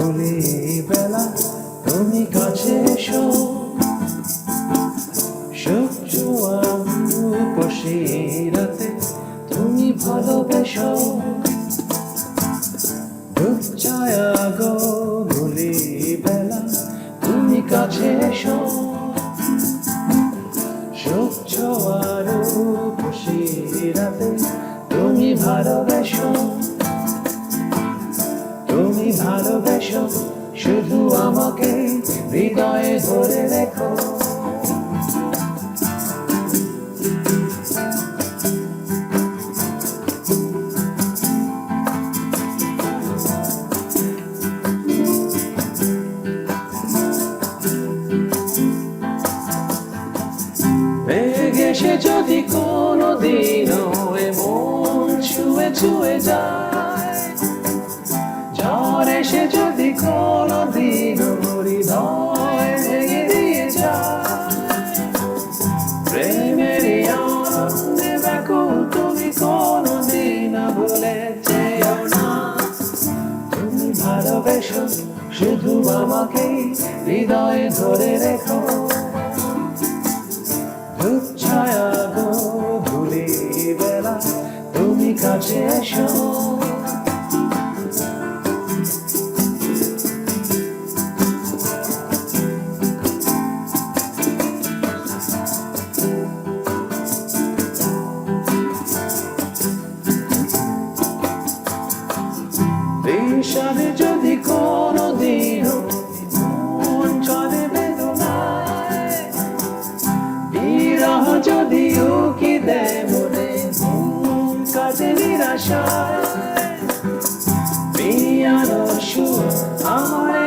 ধুলি বেলা তুমি কাছে এসো, সূর্য রূপসী রাতে তুমি ভালোবেসো, ধূপ ছায়া গো ধুলি বেলা তুমি কাছে এসো, সূর্য রূপসী রাতে তুমি ভালোবেসো, তুমি ভালোবেসো শুধু আমাকে হৃদয়ে ধরে রেখো। মেঘ এসে যদি কোনোদিনও এমন ছুঁয়ে ছুঁয়ে যায়, ঝড় এসে যদি কোনোদিনও হৃদয় ভেঙে দিয়ে যায়, প্রেমের আনন্দে ব্যাকুল তুমি কোনোদিন ভুলে যেও না। তুমি ভালোবেসো শুধু আমাকে হৃদয়ে ধরে রেখো, ধূপ ছায়া গো ধুলি বেলা তুমি কাছে এসো। বিষাদে যদি কোনোদিনও মন চলে বেদনায়, বিরহ যদি উকি দেয় মনে ঘুম কাটে নিরাশায়, পিয়ানো সুর আমার